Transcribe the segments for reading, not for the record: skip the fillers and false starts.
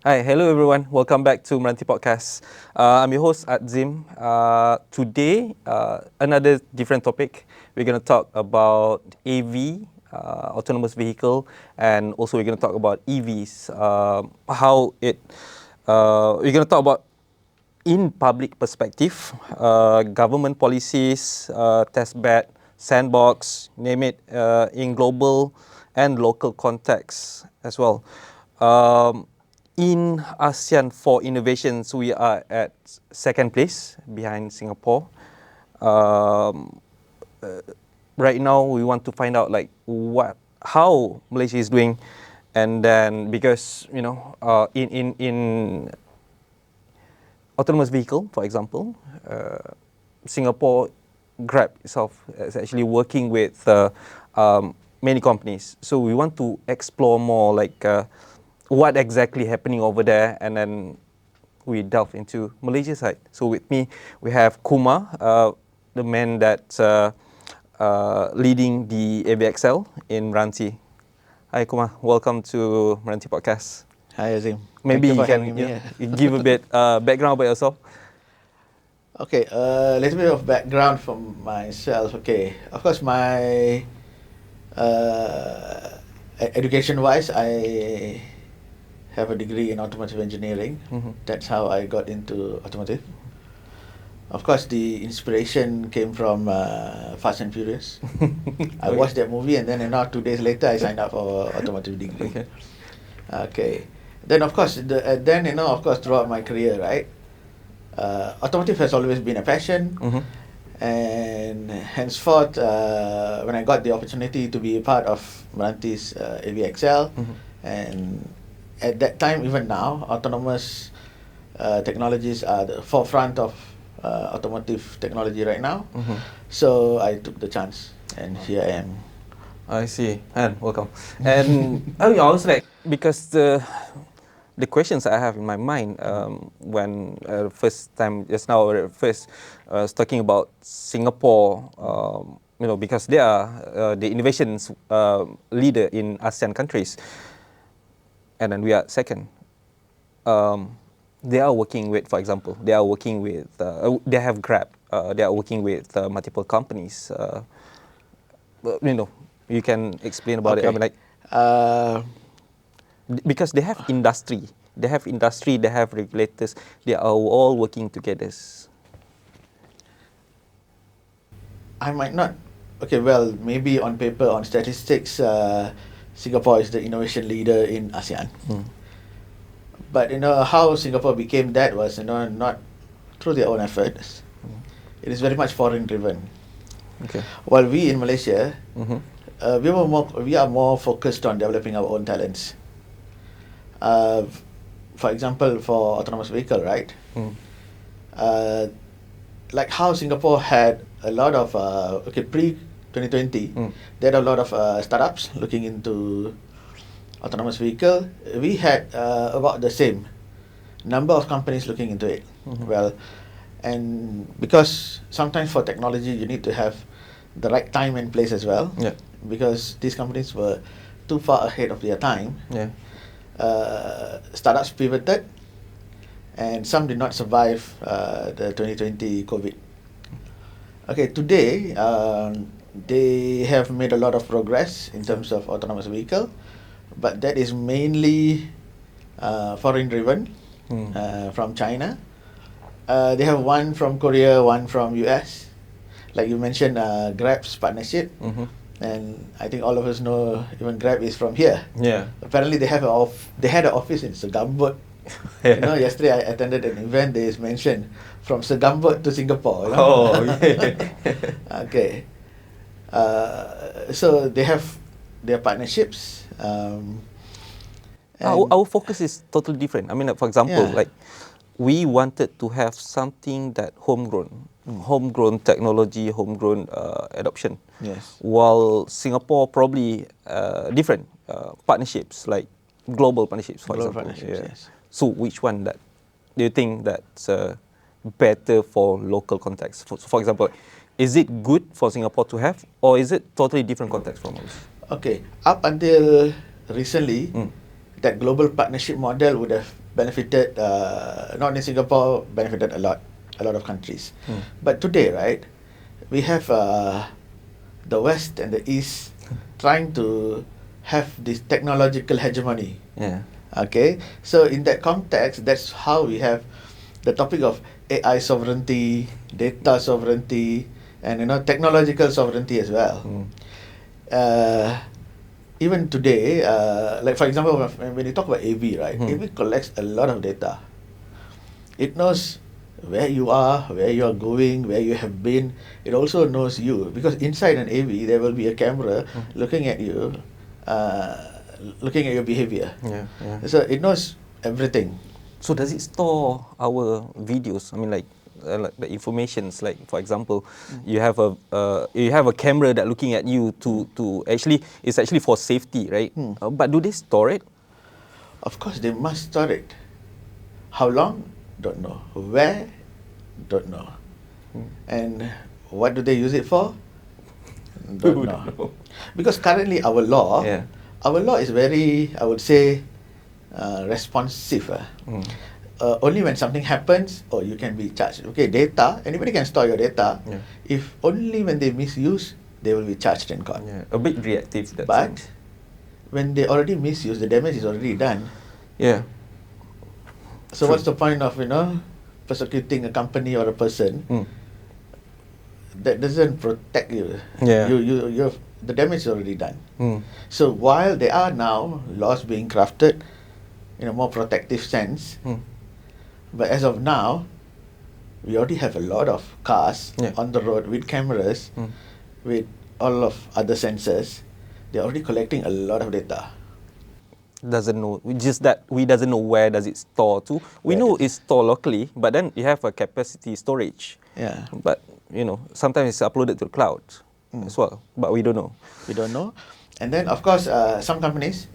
Hi, hello everyone. Welcome back to MRANTI Podcast. I'm your host Adzim. Today, another different topic. We're going to talk about AV, autonomous vehicle, and also we're going to talk about EVs. We're going to talk about in public perspective, government policies, test bed, sandbox, name it, in global and local contexts as well. In ASEAN for innovations, we are at second place behind Singapore. Right now, we want to find out how Malaysia is doing, and then because in autonomous vehicle, for example, Singapore Grab itself is actually working with many companies. So we want to explore more what exactly happening over there, and then we delve into Malaysia side. So with me, we have Kumar, the man that's leading the AVXL in MRANTI. Hi Kumar, welcome to MRANTI Podcast. Hi Azim. Maybe Thank you you for can having me here. give a bit background about yourself. Okay, a little bit of background from myself. Okay, of course, my education-wise, I have a degree in automotive engineering. Mm-hmm. That's how I got into automotive. Of course, the inspiration came from Fast and Furious. I Okay. watched that movie, and then 2 days later, I signed up for automotive degree. Okay. Okay. Then of course, throughout my career, right, automotive has always been a passion, Mm-hmm. and henceforth, when I got the opportunity to be a part of MRANTI's AVXL, Mm-hmm. and at that time, even now, autonomous technologies are the forefront of automotive technology right now. Mm-hmm. So I took the chance, and here I am. I see. And welcome. And I was like, because the questions I have in my mind when first time just now first was talking about Singapore, because they are the innovations leader in ASEAN countries, and then we are second. They are working with, for example, they have Grab. They are working with multiple companies. You can explain about it. I Okay. mean, like, because they have industry, they have regulators, they are all working together. I might not. Okay, well, maybe on paper, on statistics, Singapore is the innovation leader in ASEAN. But how Singapore became that was not through their own efforts. It is very much foreign driven. Okay. While we in Malaysia, Mm-hmm. we are more focused on developing our own talents. For example, for autonomous vehicle, right? Mm. Like how Singapore had a lot of pre 2020, they had a lot of startups looking into autonomous vehicle. We had about the same number of companies looking into it. Mhm. Well, and because sometimes for technology you need to have the right time and place as well. Yeah. Because these companies were too far ahead of their time. Yeah. Startups pivoted, and some did not survive the 2020 COVID. Okay, today they have made a lot of progress in terms of autonomous vehicle, but that is mainly foreign driven from China. They have one from Korea, one from US. Like you mentioned, Grab's partnership. Mm-hmm. And I think all of us know even Grab is from here. Yeah. Apparently they had an office in Segambut. Yeah. Yesterday I attended an event. They mentioned from Segambut to Singapore. Oh, yeah. Okay. So they have their partnerships. Our focus is totally different. I mean, for example, Yeah. like we wanted to have something that homegrown technology, homegrown adoption. Yes. While Singapore probably different partnerships, like global partnerships, for Global example. partnerships, yes. So which one that do you think that's better for local context? For example, is it good for Singapore to have, or is it totally different context from us? Okay. Up until recently, that global partnership model would have benefited not only Singapore, benefited a lot of countries. But today, right, we have the West and the East trying to have this technological hegemony. Yeah. Okay, so in that context, that's how we have the topic of AI sovereignty, data sovereignty, and technological sovereignty as well. Even today, like for example, when you talk about AV, right? AV collects a lot of data. It knows where you are going, where you have been. It also knows you, because inside an AV there will be a camera looking at you, looking at your behavior. Yeah. So it knows everything. So does it store our videos? I mean, like the informations. Like for example, you have a camera that looking at you to actually, it's actually for safety, right? But do they store it? Of course, they must store it. How long? Don't know. Where? Don't know. And what do they use it for? Don't know. Because currently our law is very, I would say, responsive. Only when something happens, you can be charged. Okay, data, anybody can store your data. If only when they misuse, they will be charged in court. A bit reactive. But when they already misuse, the damage is already done. So what's the point of persecuting a company or a person that doesn't protect you? You the damage is already done. So while there are now laws being crafted in a more protective sense, but as of now, we already have a lot of cars on the road with cameras, with all of other sensors. They're already collecting a lot of data. Doesn't know, just that we doesn't know where does it store to. We know it's stored locally, but then you have a capacity storage. But sometimes it's uploaded to the cloud as well, but we don't know. And then of course some companies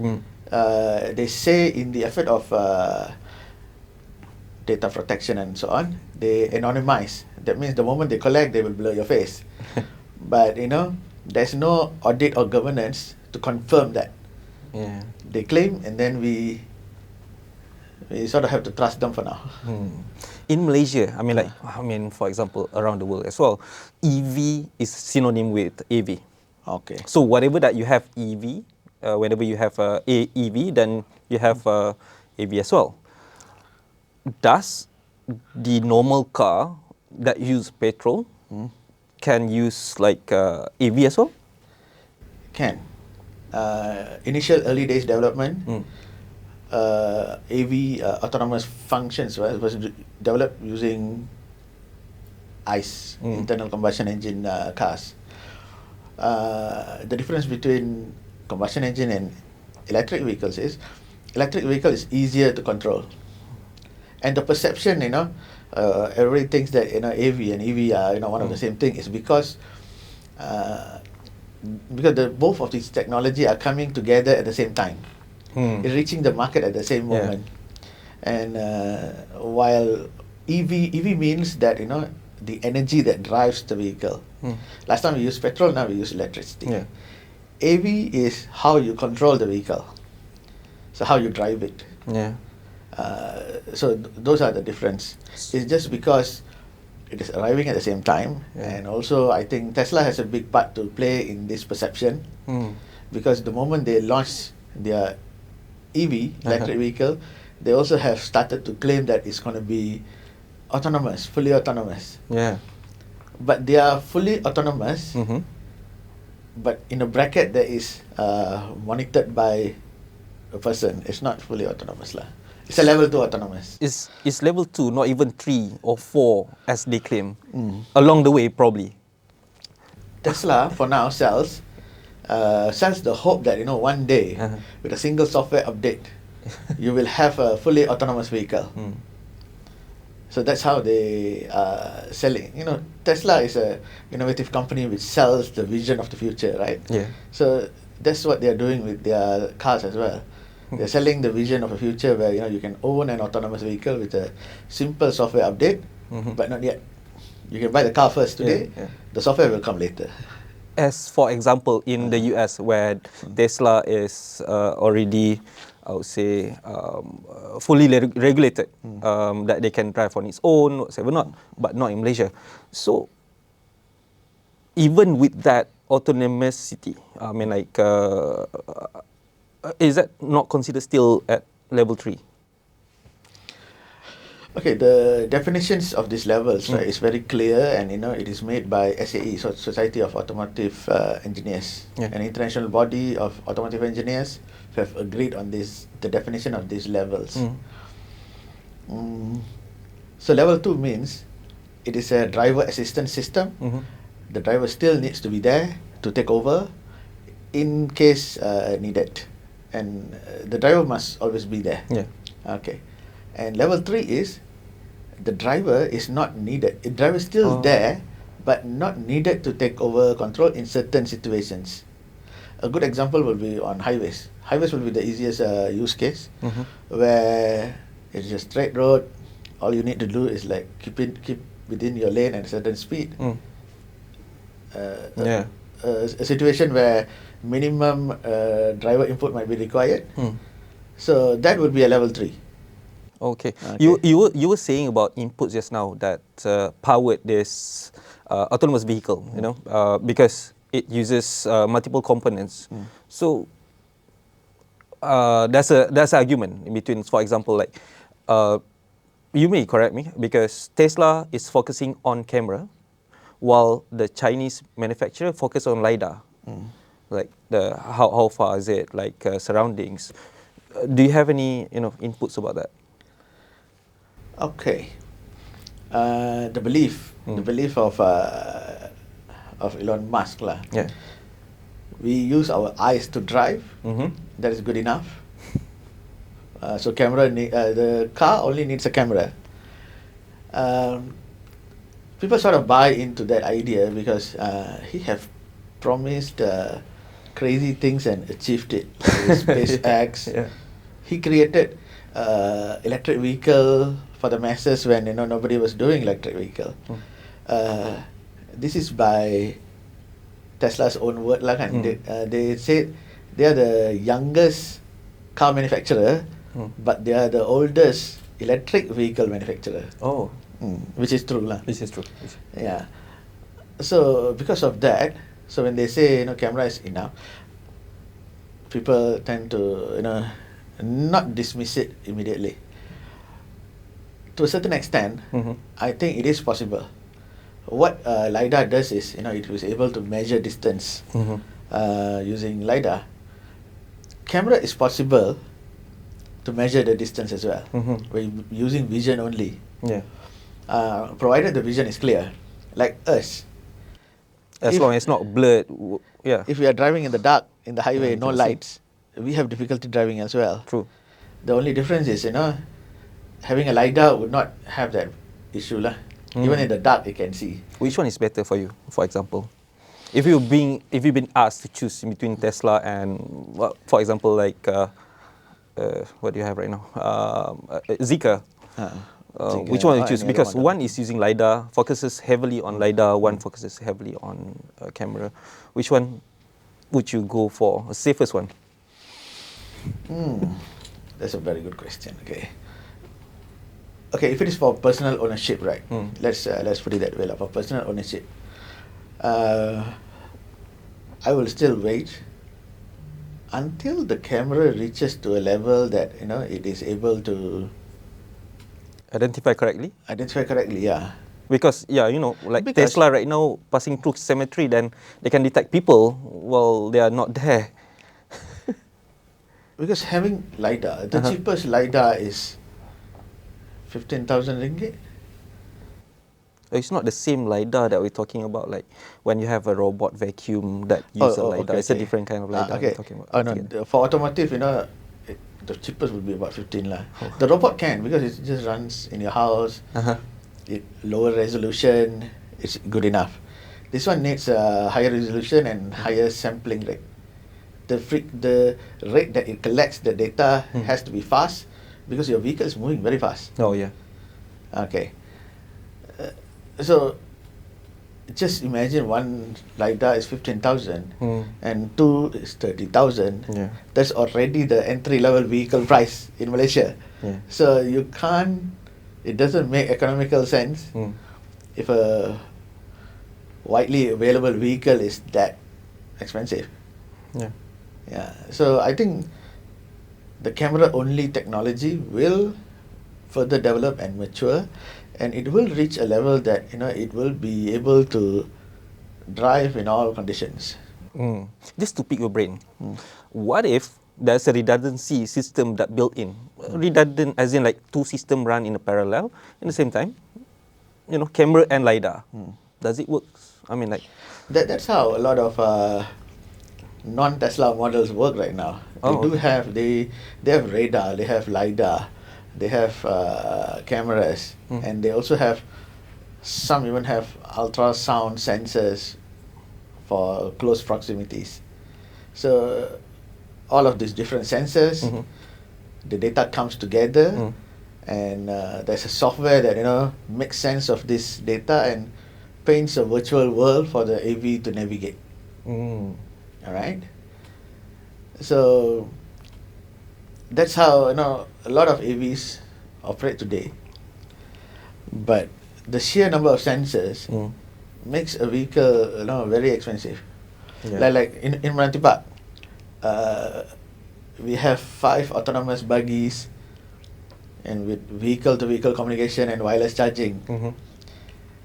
they say in the effort of data protection and so on, they anonymize. That means the moment they collect, they will blur your face. But there's no audit or governance to confirm that. They claim, and then we sort of have to trust them for now. In Malaysia, for example, around the world as well, EV is synonym with AV. Okay. So whatever that you have EV, whenever you have EV, then you have AV as well. Does the normal car that use petrol can use like AV as well? Can. Initial early days development, AV autonomous functions was developed using ICE, internal combustion engine cars. The difference between combustion engine and electric vehicles is electric vehicle is easier to control, and the perception, everybody thinks that AV and EV are one of the same thing, is because both of these technology are coming together at the same time. It's reaching the market at the same moment. And while EV means that the energy that drives the vehicle. Last time we used petrol, now we use electricity. AV is how you control the vehicle, so how you drive it. So those are the difference. It's just because it is arriving at the same time, and also I think Tesla has a big part to play in this perception, because the moment they launch their EV, electric vehicle, they also have started to claim that it's going to be autonomous, fully autonomous. But they are fully autonomous, but in a bracket that is monitored by a person. It's not fully autonomous lah. It's a level 2 autonomous. It's level 2, not even 3 or 4 as they claim. Along the way, probably. Tesla, for now, sells the hope that one day, with a single software update, you will have a fully autonomous vehicle. So that's how they are selling. Tesla is a innovative company which sells the vision of the future, right? So that's what they are doing with their cars as well. They're selling the vision of a future where you can own an autonomous vehicle with a simple software update, but not yet. You can buy the car first today, the software will come later. As for example, in the US, where Tesla is already I would say, fully regulated, that they can drive on its own, whatever not, but not in Malaysia. So, even with that autonomous city, I mean, like, is that not considered still at level 3? Okay, the definitions of these levels, right, is very clear, and it is made by SAE, Society of Automotive Engineers, Yeah. an international body of automotive engineers who have agreed on the definition of these levels. So level 2 means it is a driver assistance system. The driver still needs to be there to take over in case needed, and the driver must always be there. Yeah. Okay. And level 3 is the driver is not needed. The driver is still there, but not needed to take over control in certain situations. A good example will be on highways. Highways will be the easiest use case, where it's a straight road. All you need to do is like keep within your lane at a certain speed. Yeah. A situation where minimum driver input might be required. So that would be a level 3. Okay. Okay. You were saying about inputs just now that powered this autonomous vehicle, because it uses multiple components. So there's an argument in between. For example, like, you may correct me, because Tesla is focusing on camera, while the Chinese manufacturer focus on LiDAR. Like how far is it, like surroundings. Do you have any inputs about that? Okay. The belief of Elon Musk lah. Yeah. We use our eyes to drive. That is good enough. So the car only needs a camera. People sort of buy into that idea because he have promised crazy things and achieved it. SpaceX. Yeah. He created electric vehicle for the masses when nobody was doing electric vehicle. This is by Tesla's own word lah kan. They said they are the youngest car manufacturer, but they are the oldest electric vehicle manufacturer. Oh. Which is true lah. This is true. Yeah. So because of that, so when they say camera is enough, people tend to not dismiss it immediately. To a certain extent, I think it is possible. What LiDAR does is, it was able to measure distance using LiDAR. Camera is possible to measure the distance as well. We're using vision only. Yeah. Provided the vision is clear, like us. As long as it's not blurred. Yeah. If we are driving in the dark, in the highway, you no can see. lights, we have difficulty driving as well. True. The only difference is, having a LiDAR would not have that issue lah. Even in the dark, you can see. Which one is better for you, for example? If you've been asked to choose in between Tesla and, for example, like, what do you have right now? Zeekr. Which one would you choose? Because one is using LiDAR, focuses heavily on LiDAR, one focuses heavily on camera. Which one would you go for? The safest one? That's a very good question. Okay, if it is for personal ownership, right? Let's put it that way. For personal ownership, I will still wait until the camera reaches to a level that it is able to Identify correctly? identify correctly. Yeah. Because, like Because- Tesla right now passing through cemetery, then they can detect people while they are not there. Because having LiDAR, the cheapest LiDAR is 15,000 ringgit. It's not the same LiDAR that we're talking about, like when you have a robot vacuum that uses a LiDAR. It's a different kind of LiDAR we're talking about. No, for automotive, the cheapest would be about 15 lah. The robot can, because it just runs in your house. It lower resolution, it's good enough. This one needs a higher resolution and higher sampling rate. The rate that it collects the data has to be fast, because your vehicle is moving very fast. Oh, yeah. Okay. So just imagine one LiDAR is 15,000 Mm. and two is 30,000. Yeah. That's already the entry-level vehicle price in Malaysia. Yeah. So you can't, it doesn't make economical sense Mm. if a widely available vehicle is that expensive. Yeah. Yeah. So I think the camera-only technology will further develop and mature, and it will reach a level that it will be able to drive in all conditions. Mm. Just to pick your brain, Mm. what if there's a redundancy system that built in? Redundant as in like two systems run in a parallel in the same time, camera and LiDAR. Does it work? I mean, like, That's how a lot of non-Tesla models work right now. They Oh, do okay. have they have radar, they have LiDAR, they have cameras, and they also have some even have ultrasound sensors for close proximities. So all of these different sensors, Mhm. the data comes together, Mm. and there's a software that makes sense of this data and paints a virtual world for the AV to navigate. Mm. All right. So that's how a lot of AVs operate today. But the sheer number of sensors Mm. makes a vehicle very expensive. Yeah. Like in MRANTI Park, we have 5 autonomous buggies, and with vehicle-to-vehicle communication and wireless charging. Mhm.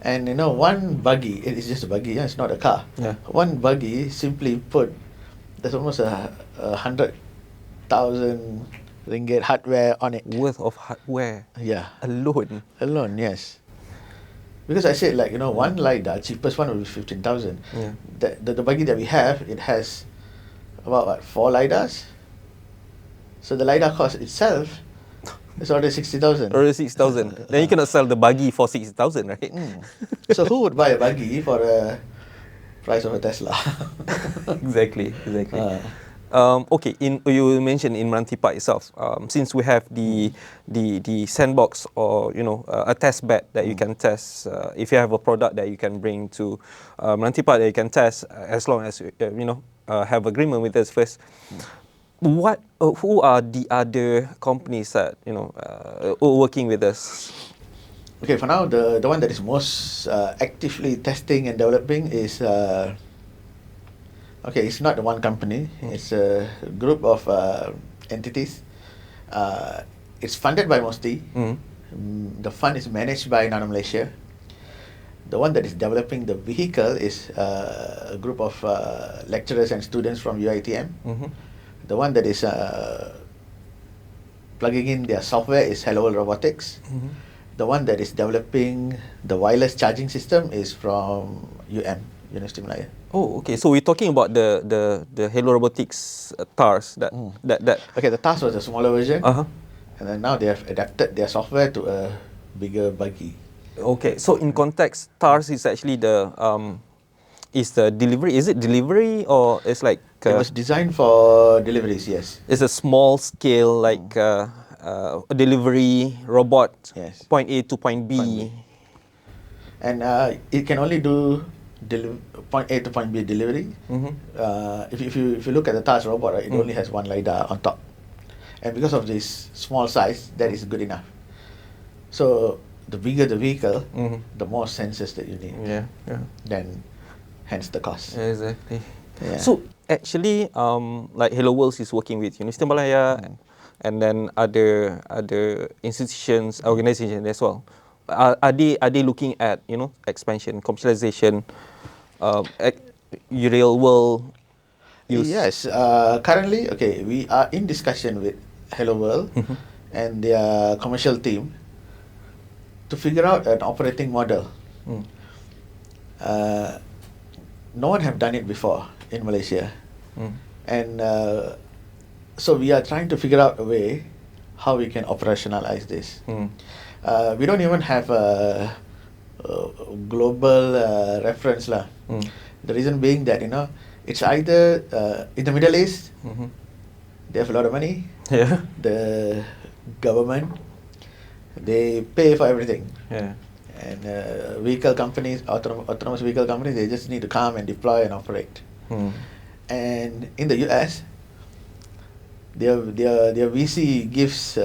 And one buggy, it is just a buggy, it's not a car. Yeah. One buggy, simply put, there's almost 100,000 ringgit hardware on it. Worth of hardware Yeah, alone. alone, yes. Because I said, one LiDAR, cheapest one will be 15,000. Yeah. The buggy that we have, it has about 4 LiDARs. So the LiDAR cost itself is already 60,000. Or 6,000. Then you cannot sell the buggy for 6,000, right? So who would buy a buggy for the price of a Tesla? Exactly. Uh, Okay, you mentioned in MRANTI Park itself, since we have the sandbox or a test bed that you can test. If you have a product that you can bring to MRANTI Park that you can test, as long as have agreement with us first. Who are the other companies that working with us? Okay, for now, the one that is most actively testing and developing is it's not one company. It's a group of entities. It's funded by MOSTI. The fund is managed by Nano Malaysia. The one that is developing the vehicle is a group of lecturers and students from UiTM. The one that is plugging in their software is Hello World Robotics. The one that is developing the wireless charging system is from University of Malaya. Oh, okay. So we're talking about the Hello Robotics TARS that. Okay, the TAS was a smaller version, Uh-huh. and then now they have adapted their software to a bigger buggy. Okay. So in context, TARS is actually is the delivery. Is it delivery or it's like It was designed for deliveries, yes. it's a small scale like a delivery robot, Yes. point A to point B. Point B. And it can only do point A to point B delivery. If you look at the TAS robot, right, it only has one LiDAR on top, and because of this small size, that is good enough. So the bigger the vehicle, the more sensors that you need. Yeah. Then, hence the cost. Exactly. Yeah. So actually, like Hello World is working with Universiti Malaya, and then other institutions, organizations as well. Are they looking at expansion, commercialization, real world use? Yes. Currently, we are in discussion with Hello World and their commercial team to figure out an operating model. No one have done it before in Malaysia, and so we are trying to figure out a way how we can operationalize this. We don't even have a global reference lah. The reason being that it's either in the Middle East, they have a lot of money. Yeah. The government, they pay for everything. Yeah. And vehicle companies, autonomous vehicle companies, they just need to come and deploy and operate. And in the US, their VC gives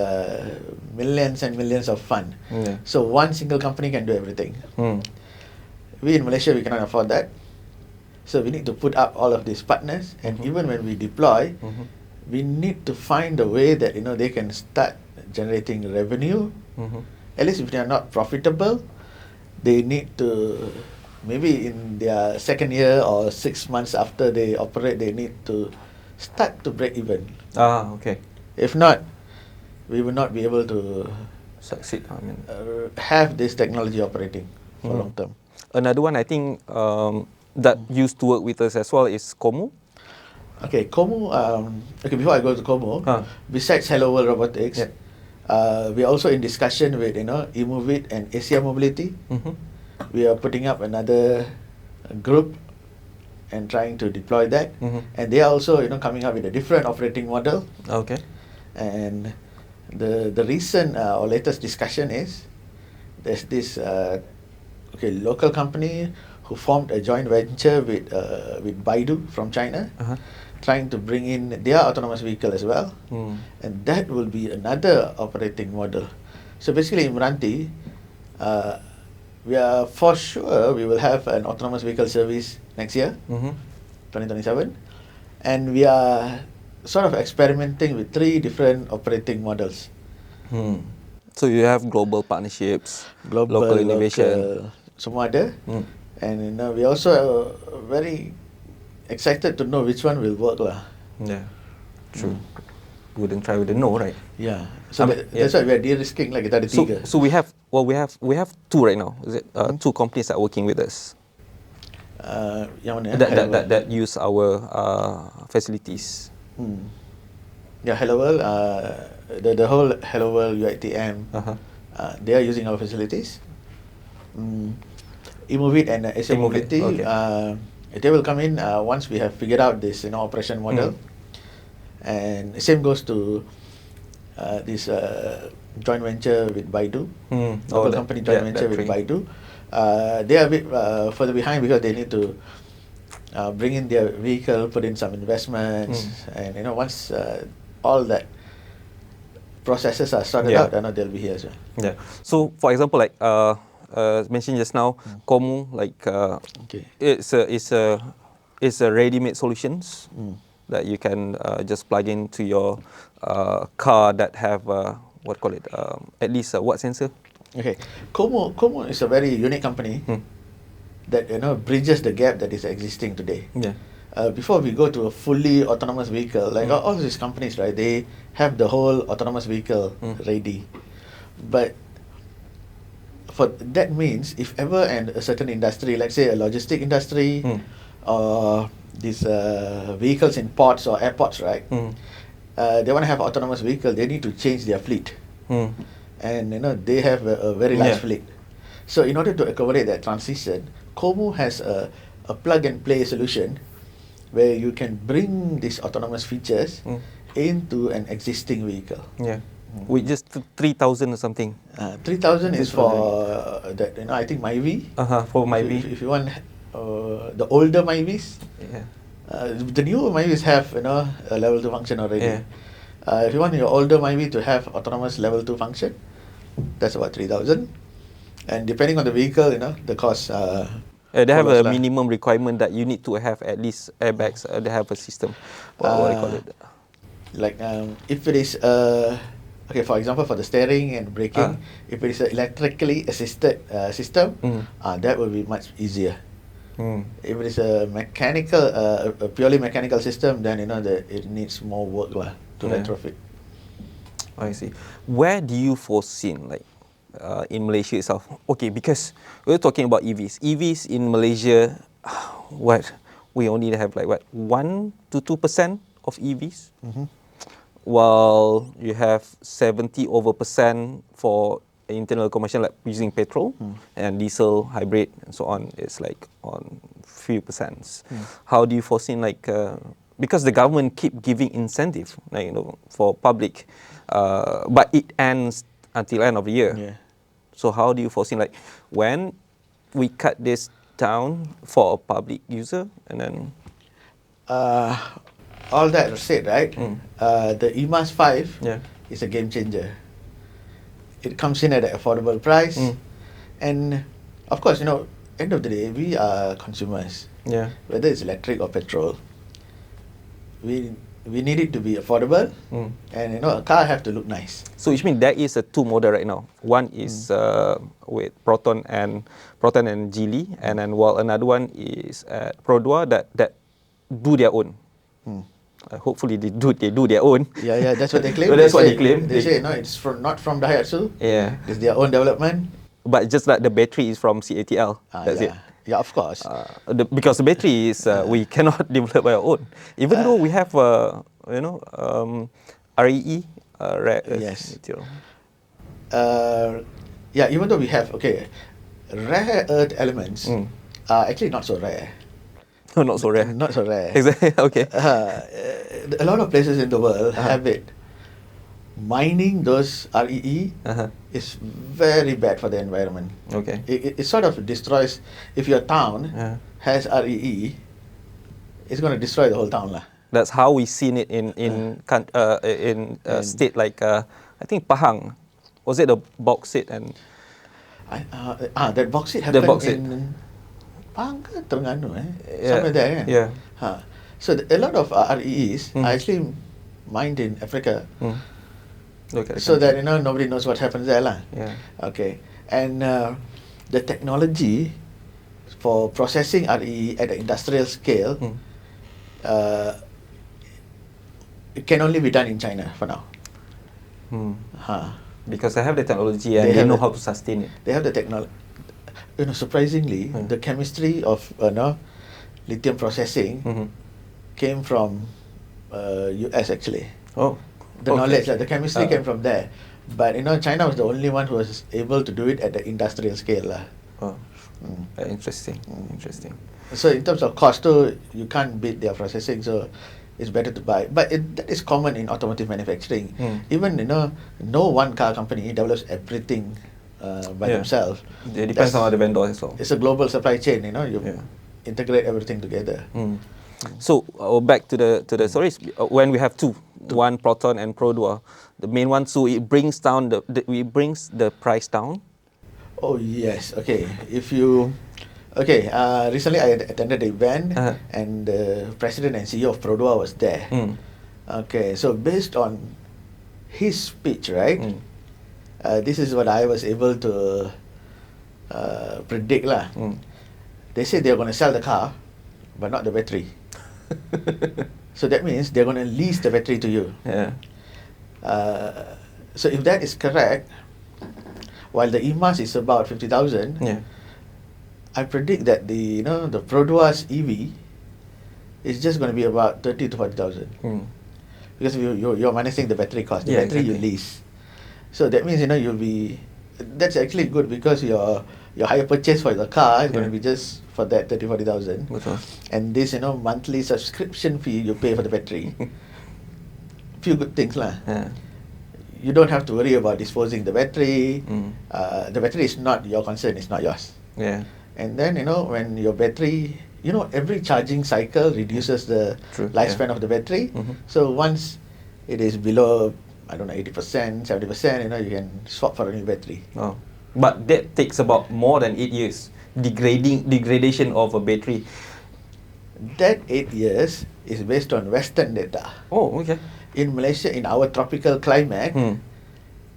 millions and millions of fund. So one single company can do everything. We in Malaysia, we cannot afford that. So we need to put up all of these partners, and even when we deploy, we need to find a way that they can start generating revenue. At least if they are not profitable, they need to, maybe in their second year or 6 months after they operate, they need to start to break even. Okay. If not, we will not be able to Succeed. I mean, have this technology operating for long term. another one I think that used to work with us as well is Komu. Okay, Komu. Okay, before I go to Komu, besides Hello World Robotics, we are also in discussion with eMovit and Asia Mobility. We are putting up another group and trying to deploy that, and they are also coming up with a different operating model. Okay. And the recent or latest discussion is there's this local company who formed a joint venture with Baidu from China, trying to bring in their autonomous vehicle as well, and that will be another operating model. So basically, in MRANTI, we are for sure we will have an autonomous vehicle service next year, 2027, and we are sort of experimenting with 3 different operating models. So you have global partnerships, Global, local innovation. local, semua ada. And we also very excited to know which one will work lah. Yeah, true. Wouldn't try, wouldn't know, right? Yeah. So that's why we are de-risking lah. Kita ada 3. So we have 2 right now. Is it 2 companies that are working with us Yang mana? that use our facilities. Yeah, Hello World. The whole Hello World UITM. They are using our facilities. eMovit and Asia Mobility. They will come in once we have figured out this operation model. And same goes to this joint venture with Baidu. Local company joint venture with Baidu. They are a bit further behind because they need to bring in their vehicle, put in some investments, and once all that processes are sorted out, they'll be here as well. Yeah. So for example, like mentioned just now, Komu, like it's a ready-made solutions that you can just plug into your car that have at least what sensor? Okay, Komu is a very unique company that bridges the gap that is existing today. Before we go to a fully autonomous vehicle, like all these companies, right? They have the whole autonomous vehicle ready, but for that means if ever and a certain industry, like say a logistic industry, or these vehicles in ports or airports, right? They want to have autonomous vehicle. They need to change their fleet, and they have a very large fleet. So in order to accommodate that transition, Komu has a plug and play solution where you can bring these autonomous features into an existing vehicle. With just 3,000 or something. 3,000 is for that. I think MyV. For MyV. If you want the older MyVs, the newer MyVs have a level 2 function already. If you want your older MyV to have autonomous level 2 function, that's about 3,000. And depending on the vehicle, the cost. They have a minimum requirement that you need to have at least airbags. They have a system. What do you call it? Like if it is okay, for example, for the steering and braking, if it is an electrically assisted system, that will be much easier. If it is a mechanical, a purely mechanical system, then it needs more work to retrofit. I see. Where do you foresee, like in Malaysia itself? Okay, because we're talking about EVs. EVs in Malaysia, we only have like 1 to 2% of EVs. While you have 70% for internal combustion, like using petrol and diesel, hybrid, and so on. It's like on few percents. How do you foresee, like, because the government keep giving incentive, like, for public, but it ends until end of the year. So how do you foresee, like, when we cut this down for a public user, and then All that said, right? The EMAS 5 Yeah. is a game changer. It comes in at an affordable price, and of course, end of the day, we are consumers. yeah, Whether it's electric or petrol, we need it to be affordable, and a car have to look nice. so which means there is a two model right now. One is with Proton and Geely, and then while another one is at Produa that do their own. Hopefully they do their own. Yeah, that's what they claim. That's what they claim. They say no, it's not from Daihatsu. Yeah. It's their own development. But just like the battery is from CATL. That's it. Yeah, of course. Because the battery is we cannot develop by our own. Even though we have REE, rare earth Yes. material. Yeah, even though we have rare earth elements are actually not so rare. No, not so rare. Not so rare. Exactly. Okay. A lot of places in the world have it. Mining those REE is very bad for the environment. Okay. It sort of destroys. If your town has REE, it's going to destroy the whole town lah. That's how we seen it in state like I think Pahang. Was it a bauxite and that bauxite happened in Pahang ke Terengganu somewhere there kan? Yeah. So a lot of REEs are actually mined in Africa. Look at the So that country. nobody knows what happens there lah. Yeah. Okay, and the technology for processing REE at an industrial scale, it can only be done in China for now. Because they have the technology and they know how to sustain it. They have the technology. Surprisingly, the chemistry of lithium processing came from US actually. Oh. The knowledge, the chemistry came from there. But China was the only one who was able to do it at the industrial scale lah. Oh. Interesting. Interesting. So in terms of cost too, you can't beat their processing, so it's better to buy. But that is common in automotive manufacturing. Even no one car company develops everything by themselves. It depends on the vendor as well. It's a global supply chain. You integrate everything together. So back to the stories. When we have two, one Proton and Produa, the main one, so it brings down it brings the price down. Oh yes, okay. Recently I attended the event and the president and CEO of Produa was there. Okay, so based on his speech, right? This is what I was able to predict lah. They said they're going to sell the car, but not the battery. So that means they're going to lease the battery to you. Yeah. So if that is correct, while the EMAS is about 50,000, I predict that the Produa's EV is just going to be about 30 to 40,000. Because you're minusing the battery cost. The battery you lease. So that means you'll be. That's actually good because your higher purchase for the car is going to be just for that 30,000, 40,000. And this monthly subscription fee you pay for the battery. Few good things lah. You don't have to worry about disposing the battery. The battery is not your concern. It's not yours. Yeah. And then when your battery, every charging cycle reduces the lifespan of the battery. So once it is below, I don't know, 80%, 70%, you can swap for a new battery. Oh. But that takes about more than 8 years. Degradation of a battery. That 8 years is based on Western data. Oh, okay. In Malaysia, in our tropical climate,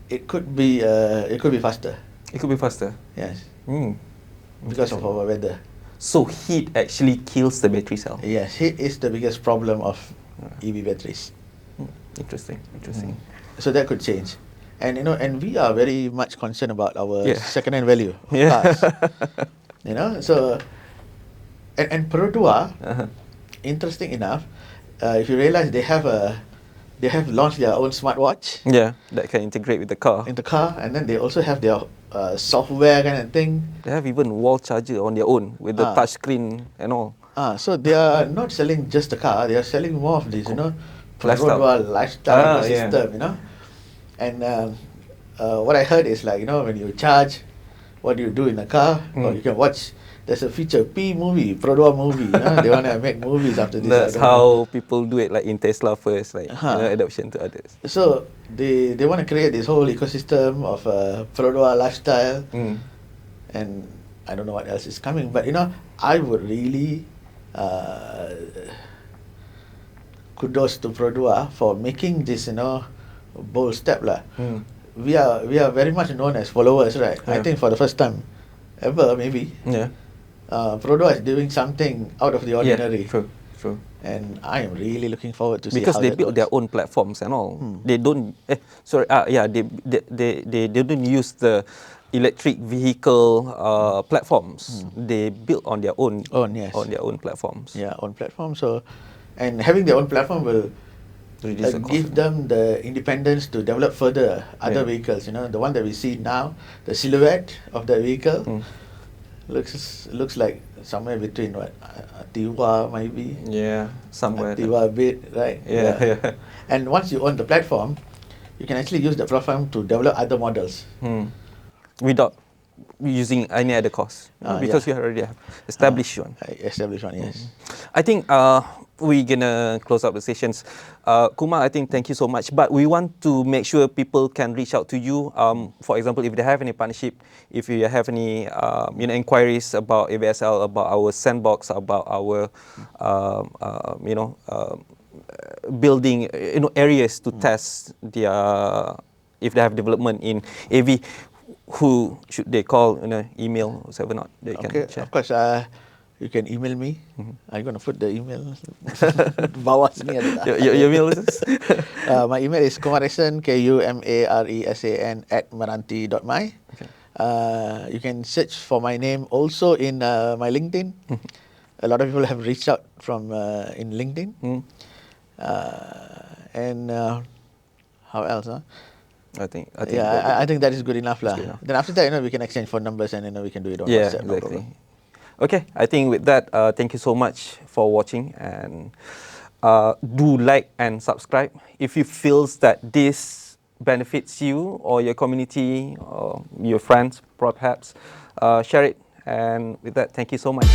it could be faster. It could be faster. Yes. Because of our weather. So heat actually kills the battery cell. Yes, heat is the biggest problem of EV batteries. Interesting. So that could change. And and we are very much concerned about our second-hand value of cars. So and Produa, interesting enough, if you realize they have launched their own smartwatch. Yeah, that can integrate with the car. In the car, and then they also have their software kind of thing. They have even wall charger on their own with the touch screen and all. So they are not selling just the car; they are selling more of this, Produa lifestyle ecosystem, And what I heard is like, when you charge what do you do in a car, or you can watch. There's a feature P movie, Produa movie. They want to make movies after this. That's how people do it, like in Tesla first, like adoption to others. So they want to create this whole ecosystem of Produa lifestyle, and I don't know what else is coming. But I would really kudos to Produa for making this bold step lah. We are very much known as followers, right? I think for the first time ever, maybe. Produa is doing something out of the ordinary. True. And I am really looking forward to see because how they that build works. their own platforms and all. They don't. They don't use the electric vehicle platforms. They build on their own. On their own platforms. Yeah, own platform. So, and having their own platform will give them the independence to develop further other vehicles. The one that we see now, the silhouette of the vehicle looks like somewhere between Tiwa maybe. Yeah, somewhere. Tiwa a bit, right? Yeah. And once you own the platform, you can actually use the platform to develop other models. Without using any other cost. Because we already have established one. Established one, yes. I think we're gonna close up the sessions. Kumar, I think thank you so much. But we want to make sure people can reach out to you. For example, if they have any partnership, if you have any inquiries about AVSL, about our sandbox, about our building areas to test their if they have development in AV. Who should they call? Email, whatever not. They can share. Of course. You can email me. I'm going to put the email. Bawah sini ada. Your email is? My email is kumaresan, KUMARESAN @MRANTI.my. You can search for my name also in my LinkedIn. A lot of people have reached out from in LinkedIn. And how else? I think I think that is good enough lah. Then after that, we can exchange phone numbers and we can do it on WhatsApp. Exactly. No problem. Okay, I think with that, thank you so much for watching, and do like and subscribe if you feels that this benefits you or your community or your friends, perhaps share it. And with that, thank you so much.